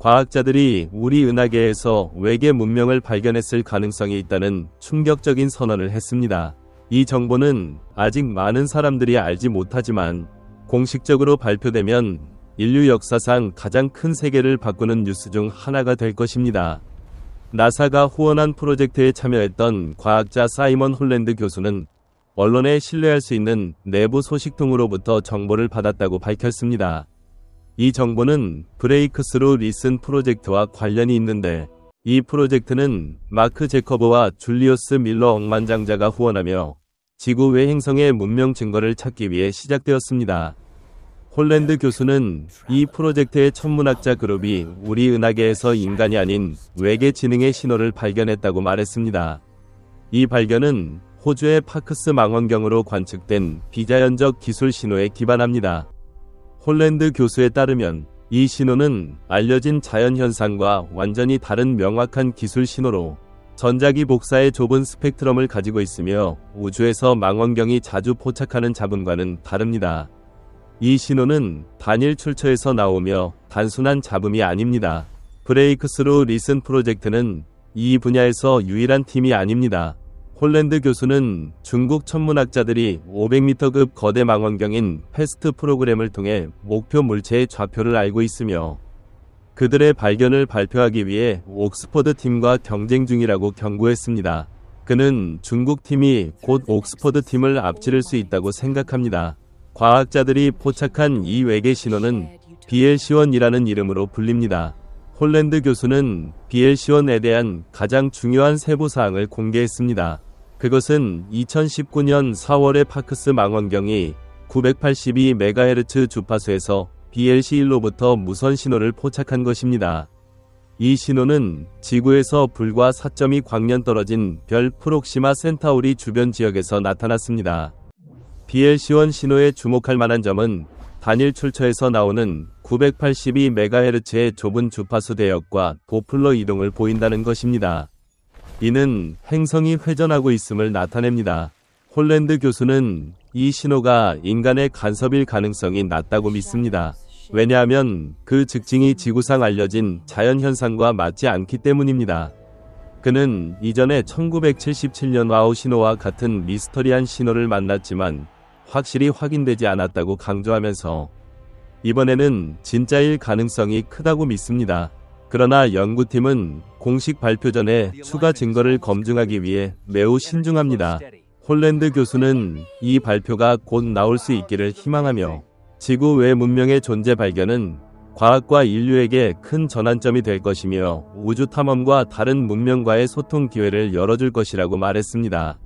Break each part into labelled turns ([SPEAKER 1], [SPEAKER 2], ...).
[SPEAKER 1] 과학자들이 우리 은하계에서 외계 문명을 발견했을 가능성이 있다는 충격적인 선언을 했습니다. 이 정보는 아직 많은 사람들이 알지 못하지만 공식적으로 발표되면 인류 역사상 가장 큰 세계를 바꾸는 뉴스 중 하나가 될 것입니다. 나사가 후원한 프로젝트에 참여했던 과학자 사이먼 홀랜드 교수는 언론에 신뢰할 수 있는 내부 소식통으로부터 정보를 받았다고 밝혔습니다. 이 정보는 브레이크스루 리슨 프로젝트와 관련이 있는데, 이 프로젝트는 마크 제커브와 줄리우스 밀러 억만장자가 후원하며 지구 외 행성의 문명 증거를 찾기 위해 시작되었습니다. 홀랜드 교수는 이 프로젝트의 천문학자 그룹이 우리 은하계에서 인간이 아닌 외계 지능의 신호를 발견했다고 말했습니다. 이 발견은 호주의 파크스 망원경으로 관측된 비자연적 기술 신호에 기반합니다. 홀랜드 교수에 따르면 이 신호는 알려진 자연현상과 완전히 다른 명확한 기술 신호로 전자기 복사의 좁은 스펙트럼을 가지고 있으며 우주에서 망원경이 자주 포착하는 잡음과는 다릅니다. 이 신호는 단일 출처에서 나오며 단순한 잡음이 아닙니다. 브레이크스루 리슨 프로젝트는 이 분야에서 유일한 팀이 아닙니다. 홀랜드 교수는 중국 천문학자들이 500m급 거대 망원경인 패스트 프로그램을 통해 목표 물체의 좌표를 알고 있으며 그들의 발견을 발표하기 위해 옥스퍼드 팀과 경쟁 중이라고 경고했습니다. 그는 중국 팀이 곧 옥스퍼드 팀을 앞지를 수 있다고 생각합니다. 과학자들이 포착한 이 외계 신호는 BL-C1이라는 이름으로 불립니다. 홀랜드 교수는 BL-C1에 대한 가장 중요한 세부사항을 공개했습니다. 그것은 2019년 4월에 파크스 망원경이 982MHz 주파수에서 BL-C1로부터 무선 신호를 포착한 것입니다. 이 신호는 지구에서 불과 4.2 광년 떨어진 별 프록시마 센타우리 주변 지역에서 나타났습니다. BL-C1 신호에 주목할 만한 점은 단일 출처에서 나오는 982MHz의 좁은 주파수 대역과 도플러 이동을 보인다는 것입니다. 이는 행성이 회전하고 있음을 나타냅니다. 홀랜드 교수는 이 신호가 인간의 간섭일 가능성이 낮다고 믿습니다. 왜냐하면 그 특징이 지구상 알려진 자연현상과 맞지 않기 때문입니다. 그는 이전에 1977년 와우 신호와 같은 미스터리한 신호를 만났지만 확실히 확인되지 않았다고 강조하면서 이번에는 진짜일 가능성이 크다고 믿습니다. 그러나 연구팀은 공식 발표 전에 추가 증거를 검증하기 위해 매우 신중합니다. 홀랜드 교수는 이 발표가 곧 나올 수 있기를 희망하며 지구 외 문명의 존재 발견은 과학과 인류에게 큰 전환점이 될 것이며 우주 탐험과 다른 문명과의 소통 기회를 열어줄 것이라고 말했습니다.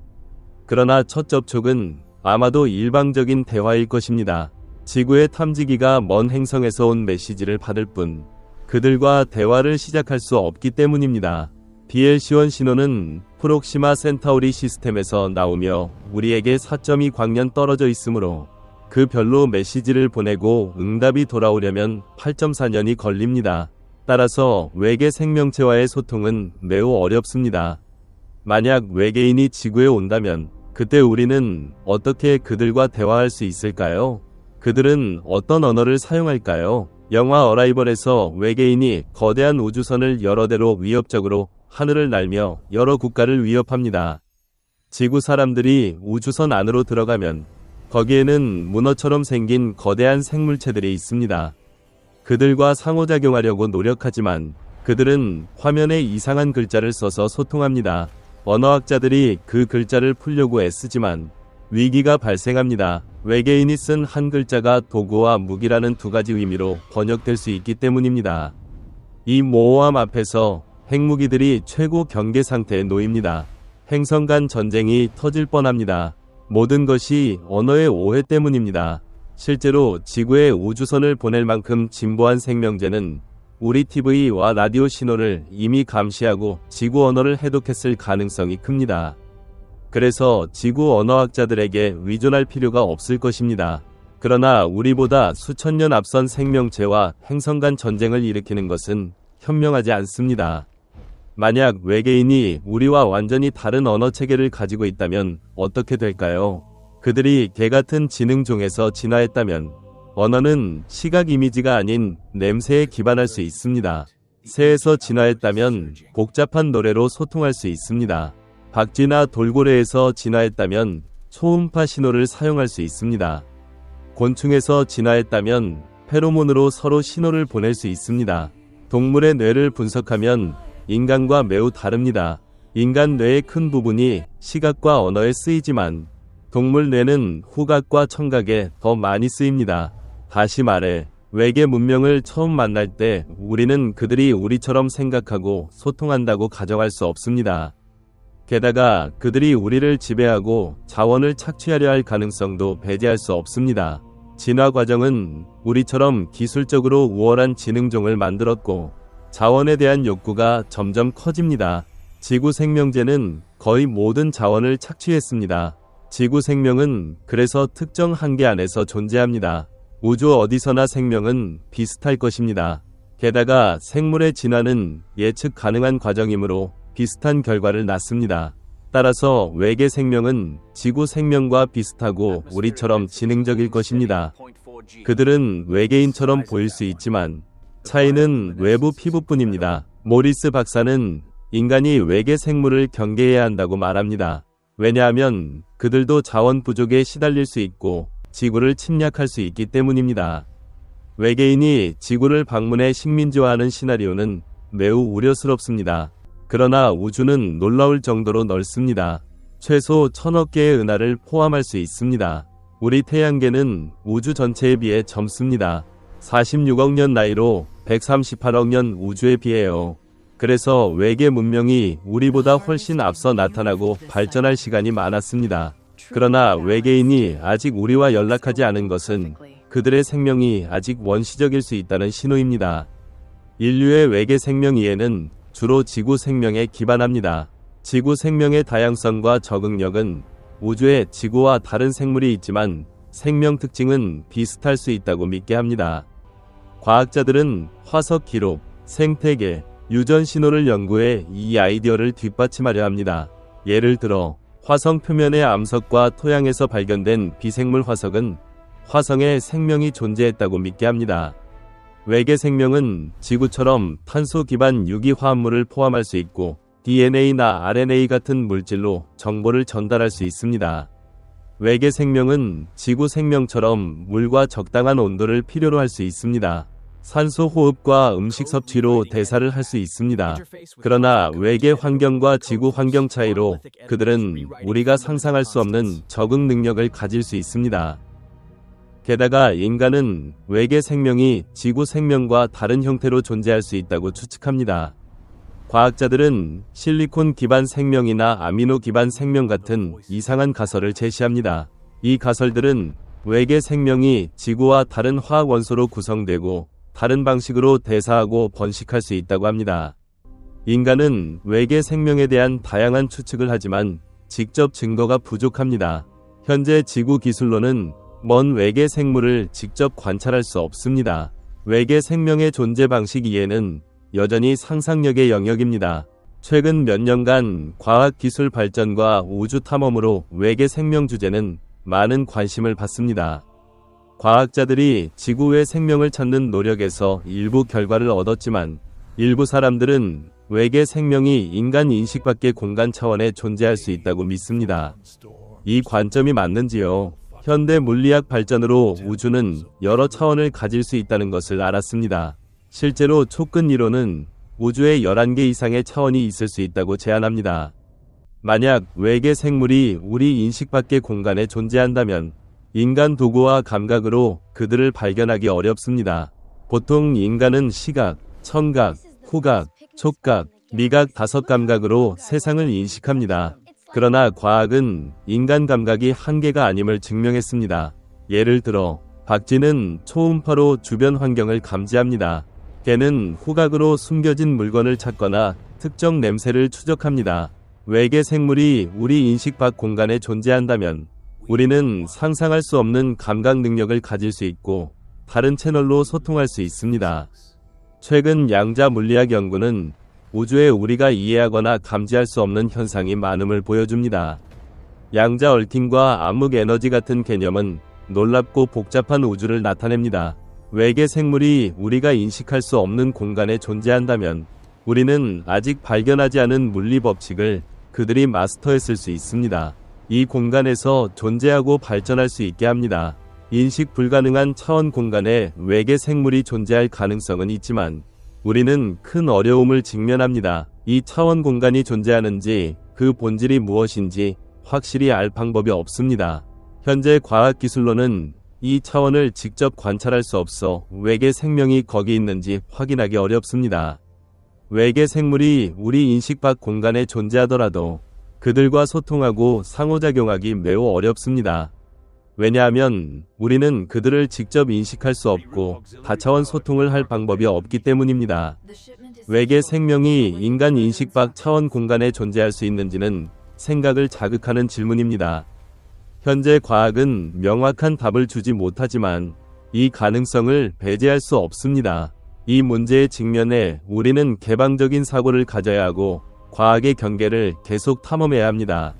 [SPEAKER 1] 그러나 첫 접촉은 아마도 일방적인 대화일 것입니다. 지구의 탐지기가 먼 행성에서 온 메시지를 받을 뿐 그들과 대화를 시작할 수 없기 때문입니다. BL-C1 신호는 프록시마 센타우리 시스템에서 나오며 우리에게 4.2 광년 떨어져 있으므로 그 별로 메시지를 보내고 응답이 돌아오려면 8.4년이 걸립니다. 따라서 외계 생명체와의 소통은 매우 어렵습니다. 만약 외계인이 지구에 온다면 그때 우리는 어떻게 그들과 대화할 수 있을까요? 그들은 어떤 언어를 사용할까요? 영화 어라이벌에서 외계인이 거대한 우주선을 여러 대로 위협적으로 하늘을 날며 여러 국가를 위협합니다. 지구 사람들이 우주선 안으로 들어가면 거기에는 문어처럼 생긴 거대한 생물체들이 있습니다. 그들과 상호작용하려고 노력하지만 그들은 화면에 이상한 글자를 써서 소통합니다. 언어학자들이 그 글자를 풀려고 애쓰지만 위기가 발생합니다. 외계인이 쓴 한 글자가 도구와 무기라는 두 가지 의미로 번역될 수 있기 때문입니다. 이 모호함 앞에서 핵무기들이 최고 경계 상태에 놓입니다. 행성 간 전쟁이 터질 뻔합니다. 모든 것이 언어의 오해 때문입니다. 실제로 지구에 우주선을 보낼 만큼 진보한 생명체는 우리 TV와 라디오 신호를 이미 감시하고 지구 언어를 해독했을 가능성이 큽니다. 그래서 지구 언어학자들에게 의존할 필요가 없을 것입니다. 그러나 우리보다 수천 년 앞선 생명체와 행성 간 전쟁을 일으키는 것은 현명하지 않습니다. 만약 외계인이 우리와 완전히 다른 언어 체계를 가지고 있다면 어떻게 될까요? 그들이 개같은 지능종에서 진화했다면 언어는 시각 이미지가 아닌 냄새에 기반할 수 있습니다. 새에서 진화했다면 복잡한 노래로 소통할 수 있습니다. 박쥐나 돌고래에서 진화했다면 초음파 신호를 사용할 수 있습니다. 곤충에서 진화했다면 페로몬으로 서로 신호를 보낼 수 있습니다. 동물의 뇌를 분석하면 인간과 매우 다릅니다. 인간 뇌의 큰 부분이 시각과 언어에 쓰이지만 동물 뇌는 후각과 청각에 더 많이 쓰입니다. 다시 말해 외계 문명을 처음 만날 때 우리는 그들이 우리처럼 생각하고 소통한다고 가정할 수 없습니다. 게다가 그들이 우리를 지배하고 자원을 착취하려 할 가능성도 배제할 수 없습니다. 진화 과정은 우리처럼 기술적으로 우월한 지능종을 만들었고 자원에 대한 욕구가 점점 커집니다. 지구 생명체는 거의 모든 자원을 착취했습니다. 지구 생명은 그래서 특정 한계 안에서 존재합니다. 우주 어디서나 생명은 비슷할 것입니다. 게다가 생물의 진화는 예측 가능한 과정이므로 비슷한 결과를 낳습니다. 따라서 외계 생명은 지구 생명과 비슷하고 우리처럼 지능적일 것입니다. 그들은 외계인처럼 보일 수 있지만 차이는 외부 피부뿐입니다. 모리스 박사는 인간이 외계 생물을 경계해야 한다고 말합니다. 왜냐하면 그들도 자원 부족에 시달릴 수 있고 지구를 침략할 수 있기 때문입니다. 외계인이 지구를 방문해 식민지화하는 시나리오는 매우 우려스럽습니다. 그러나 우주는 놀라울 정도로 넓습니다. 최소 1000억 개의 은하를 포함할 수 있습니다. 우리 태양계는 우주 전체에 비해 젊습니다. 46억 년 나이로 138억 년 우주에 비해요. 그래서 외계 문명이 우리보다 훨씬 앞서 나타나고 발전할 시간이 많았습니다. 그러나 외계인이 아직 우리와 연락하지 않은 것은 그들의 생명이 아직 원시적일 수 있다는 신호입니다. 인류의 외계 생명 이해는 주로 지구 생명에 기반합니다. 지구 생명의 다양성과 적응력은 우주에 지구와 다른 생물이 있지만 생명 특징은 비슷할 수 있다고 믿게 합니다. 과학자들은 화석 기록, 생태계, 유전 신호를 연구해 이 아이디어를 뒷받침하려 합니다. 예를 들어 화성 표면의 암석과 토양에서 발견된 비생물 화석은 화성에 생명이 존재했다고 믿게 합니다. 외계 생명은 지구처럼 탄소 기반 유기 화합물을 포함할 수 있고 DNA나 RNA 같은 물질로 정보를 전달할 수 있습니다. 외계 생명은 지구 생명처럼 물과 적당한 온도를 필요로 할 수 있습니다. 산소 호흡과 음식 섭취로 대사를 할 수 있습니다. 그러나 외계 환경과 지구 환경 차이로 그들은 우리가 상상할 수 없는 적응 능력을 가질 수 있습니다. 게다가 인간은 외계 생명이 지구 생명과 다른 형태로 존재할 수 있다고 추측합니다. 과학자들은 실리콘 기반 생명이나 아미노 기반 생명 같은 이상한 가설을 제시합니다. 이 가설들은 외계 생명이 지구와 다른 화학 원소로 구성되고 다른 방식으로 대사하고 번식할 수 있다고 합니다. 인간은 외계 생명에 대한 다양한 추측을 하지만 직접 증거가 부족합니다. 현재 지구 기술로는 먼 외계 생물을 직접 관찰할 수 없습니다. 외계 생명의 존재 방식 이해는 여전히 상상력의 영역입니다. 최근 몇 년간 과학기술 발전과 우주 탐험으로 외계 생명 주제는 많은 관심을 받습니다. 과학자들이 지구 외 생명을 찾는 노력에서 일부 결과를 얻었지만 일부 사람들은 외계 생명이 인간 인식 밖의 공간 차원에 존재할 수 있다고 믿습니다. 이 관점이 맞는지요? 현대 물리학 발전으로 우주는 여러 차원을 가질 수 있다는 것을 알았습니다. 실제로 촉근 이론은 우주에 11개 이상의 차원이 있을 수 있다고 제안합니다. 만약 외계 생물이 우리 인식 밖의 공간에 존재한다면 인간 도구와 감각으로 그들을 발견하기 어렵습니다. 보통 인간은 시각, 청각, 후각, 촉각, 미각 5감각으로 세상을 인식합니다. 그러나 과학은 인간 감각이 한계가 아님을 증명했습니다. 예를 들어 박쥐는 초음파로 주변 환경을 감지합니다. 개는 후각으로 숨겨진 물건을 찾거나 특정 냄새를 추적합니다. 외계 생물이 우리 인식 밖 공간에 존재한다면 우리는 상상할 수 없는 감각 능력을 가질 수 있고 다른 채널로 소통할 수 있습니다. 최근 양자 물리학 연구는 우주에 우리가 이해하거나 감지할 수 없는 현상이 많음을 보여줍니다. 양자 얽힘과 암흑 에너지 같은 개념은 놀랍고 복잡한 우주를 나타냅니다. 외계 생물이 우리가 인식할 수 없는 공간에 존재한다면 우리는 아직 발견하지 않은 물리 법칙을 그들이 마스터했을 수 있습니다. 이 공간에서 존재하고 발전할 수 있게 합니다. 인식 불가능한 차원 공간에 외계 생물이 존재할 가능성은 있지만 우리는 큰 어려움을 직면합니다. 이 차원 공간이 존재하는지 그 본질이 무엇인지 확실히 알 방법이 없습니다. 현재 과학기술로는 이 차원을 직접 관찰할 수 없어 외계 생명이 거기 있는지 확인하기 어렵습니다. 외계 생물이 우리 인식 밖 공간에 존재하더라도 그들과 소통하고 상호작용하기 매우 어렵습니다. 왜냐하면 우리는 그들을 직접 인식할 수 없고 다차원 소통을 할 방법이 없기 때문입니다. 외계 생명이 인간 인식 밖 차원 공간에 존재할 수 있는지는 생각을 자극하는 질문입니다. 현재 과학은 명확한 답을 주지 못하지만 이 가능성을 배제할 수 없습니다. 이 문제에 직면해 우리는 개방적인 사고를 가져야 하고 과학의 경계를 계속 탐험해야 합니다.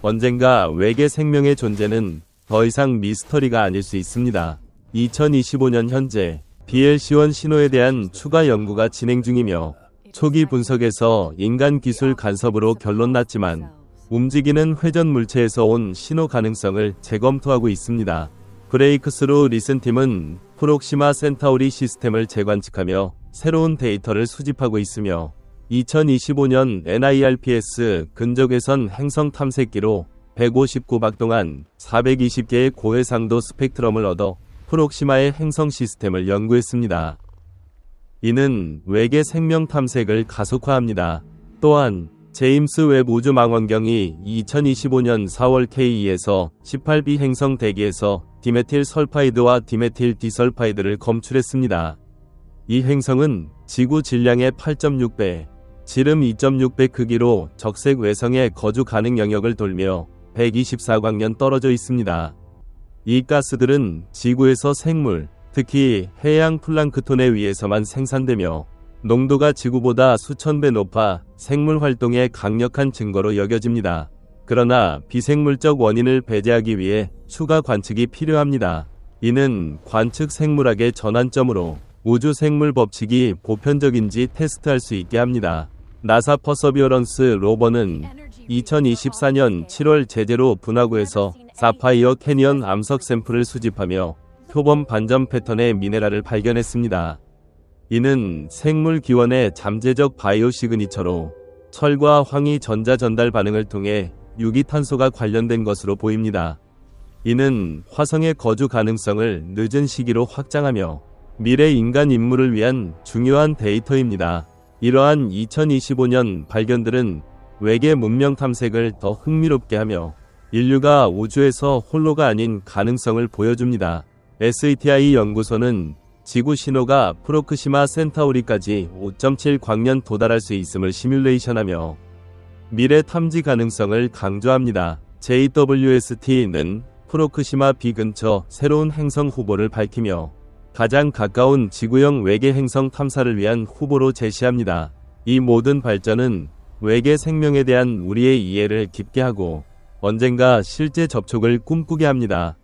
[SPEAKER 1] 언젠가 외계 생명의 존재는 더 이상 미스터리가 아닐 수 있습니다. 2025년 현재 BL-C1 신호에 대한 추가 연구가 진행 중이며 초기 분석에서 인간 기술 간섭으로 결론 났지만 움직이는 회전 물체에서 온 신호 가능성을 재검토하고 있습니다. 브레이크스루 리슨팀은 프록시마 센타우리 시스템을 재관측하며 새로운 데이터를 수집하고 있으며 2025년 NIRPS 근적외선 행성 탐색기로 159박 동안 420개의 고해상도 스펙트럼을 얻어 프록시마의 행성 시스템을 연구했습니다. 이는 외계 생명 탐색을 가속화합니다. 또한 제임스 웹 우주망원경이 2025년 4월 K2에서 18b 행성 대기에서 디메틸 설파이드와 디메틸 디설파이드를 검출했습니다. 이 행성은 지구 질량의 8.6배, 지름 2.6배 크기로 적색 외성의 거주 가능 영역을 돌며 124광년 떨어져 있습니다. 이 가스들은 지구에서 생물, 특히 해양 플랑크톤에 의해서만 생산되며 농도가 지구보다 수천 배 높아 생물 활동의 강력한 증거로 여겨집니다. 그러나 비생물적 원인을 배제하기 위해 추가 관측이 필요합니다. 이는 관측 생물학의 전환점으로 우주 생물 법칙이 보편적인지 테스트할 수 있게 합니다. 나사 퍼서비어런스 로버는 2024년 7월 제제로 분화구에서 사파이어 캐니언 암석 샘플을 수집하며 표범 반점 패턴의 미네랄을 발견했습니다. 이는 생물 기원의 잠재적 바이오 시그니처로 철과 황이 전자 전달 반응을 통해 유기탄소가 관련된 것으로 보입니다. 이는 화성의 거주 가능성을 늦은 시기로 확장하며 미래 인간 임무를 위한 중요한 데이터입니다. 이러한 2025년 발견들은 외계 문명 탐색을 더 흥미롭게 하며 인류가 우주에서 홀로가 아닌 가능성을 보여줍니다. SETI 연구소는 지구 신호가 프록시마 센타우리까지 5.7광년 도달할 수 있음을 시뮬레이션하며 미래 탐지 가능성을 강조합니다. JWST는 프록시마 B 근처 새로운 행성 후보를 밝히며 가장 가까운 지구형 외계 행성 탐사를 위한 후보로 제시합니다. 이 모든 발전은 외계 생명에 대한 우리의 이해를 깊게 하고 언젠가 실제 접촉을 꿈꾸게 합니다.